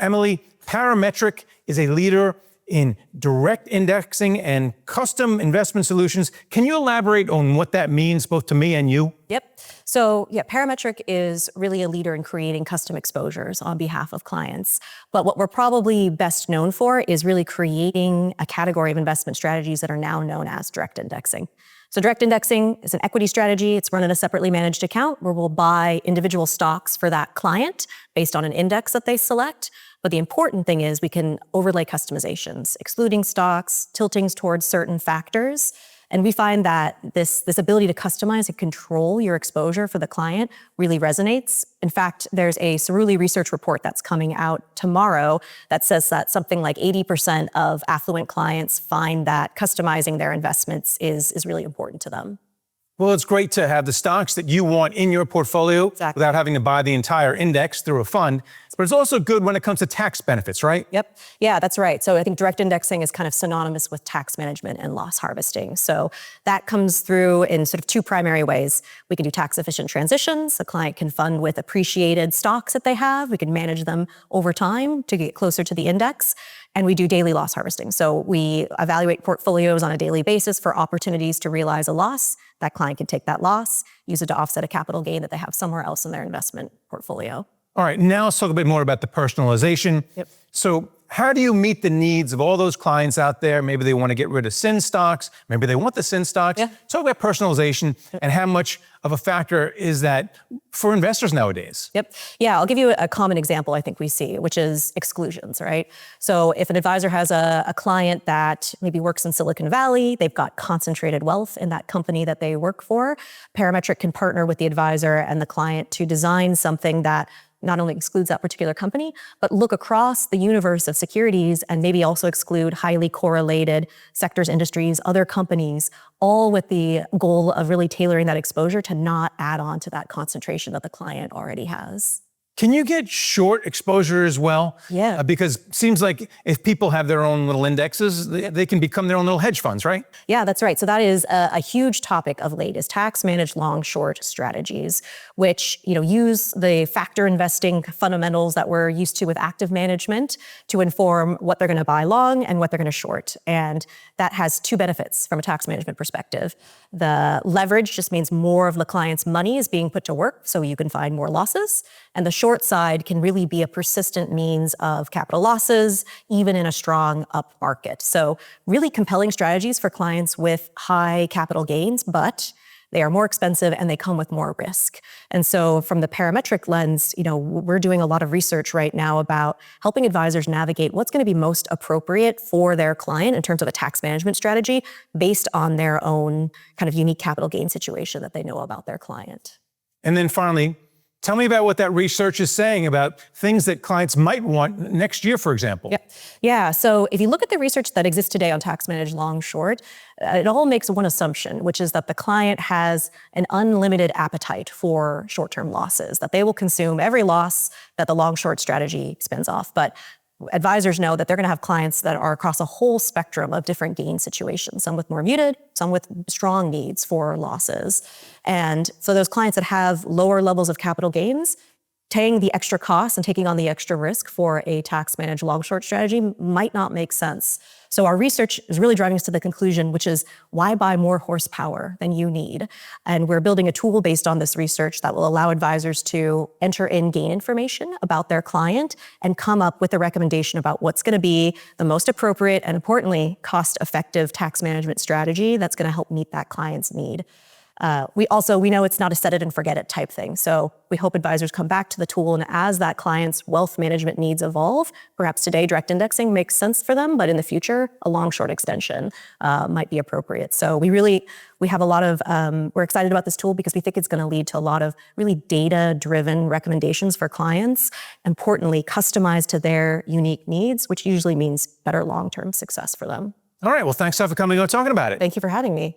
Emily, Parametric is a leader in direct indexing and custom investment solutions. Can you elaborate on what that means both to me and you? Yep. So yeah, Parametric is really a leader in creating custom exposures on behalf of clients. But what we're probably best known for is really creating a category of investment strategies that are now known as direct indexing. So direct indexing is an equity strategy. It's run in a separately managed account where we'll buy individual stocks for that client based on an index that they select. But the important thing is we can overlay customizations, excluding stocks, tilting towards certain factors. And we find that this ability to customize and control your exposure for the client really resonates. In fact, there's a Cerulli research report that's coming out tomorrow that says that something like 80% of affluent clients find that customizing their investments is really important to them. Well, it's great to have the stocks that you want in your portfolio without having to buy the entire index through a fund. But it's also good when it comes to tax benefits, right? Yep. Yeah, that's right. So I think direct indexing is kind of synonymous with tax management and loss harvesting. So that comes through in sort of two primary ways. We can do tax efficient transitions. A client can fund with appreciated stocks that they have. We can manage them over time to get closer to the index. And we do daily loss harvesting. So we evaluate portfolios on a daily basis for opportunities to realize a loss. That client can take that loss, use it to offset a capital gain that they have somewhere else in their investment portfolio. All right, now let's talk a bit more about the personalization. Yep. So how do you meet the needs of all those clients out there? Maybe they want to get rid of sin stocks. Maybe they want the sin stocks. Yeah. Talk about personalization and how much of a factor is that for investors nowadays? Yep. Yeah, I'll give you a common example I think we see, which is exclusions, right? So if an advisor has a client that maybe works in Silicon Valley, they've got concentrated wealth in that company that they work for, Parametric can partner with the advisor and the client to design something that not only excludes that particular company, but look across the universe of securities and maybe also exclude highly correlated sectors, industries, other companies, all with the goal of really tailoring that exposure to not add on to that concentration that the client already has. Can you get short exposure as well? Yeah. Because it seems like if people have their own little indexes, they can become their own little hedge funds, right? Yeah, that's right. So that is a huge topic of late is tax managed long short strategies, which use the factor investing fundamentals that we're used to with active management to inform what they're going to buy long and what they're going to short. And that has two benefits from a tax management perspective. The leverage just means more of the client's money is being put to work, so you can find more losses. And the short side can really be a persistent means of capital losses, even in a strong up market. So really compelling strategies for clients with high capital gains, but they are more expensive and they come with more risk. And so from the Parametric lens, we're doing a lot of research right now about helping advisors navigate what's going to be most appropriate for their client in terms of a tax management strategy based on their own kind of unique capital gain situation that they know about their client. And then finally, tell me about what that research is saying about things that clients might want next year, for example. Yeah. So if you look at the research that exists today on tax managed long short, it all makes one assumption, which is that the client has an unlimited appetite for short-term losses, that they will consume every loss that the long short strategy spins off. But advisors know that they're going to have clients that are across a whole spectrum of different gain situations, some with more muted, some with strong needs for losses. And so those clients that have lower levels of capital gains, paying the extra costs and taking on the extra risk for a tax managed long short strategy might not make sense. So our research is really driving us to the conclusion, which is why buy more horsepower than you need? And we're building a tool based on this research that will allow advisors to enter in gain information about their client and come up with a recommendation about what's going to be the most appropriate and importantly, cost-effective tax management strategy that's going to help meet that client's need. We know it's not a set it and forget it type thing. So we hope advisors come back to the tool, and as that client's wealth management needs evolve, perhaps today direct indexing makes sense for them, but in the future, a long short extension might be appropriate. So we have a lot of, we're excited about this tool because we think it's going to lead to a lot of really data-driven recommendations for clients, importantly, customized to their unique needs, which usually means better long-term success for them. All right, well, thanks for coming on and talking about it. Thank you for having me.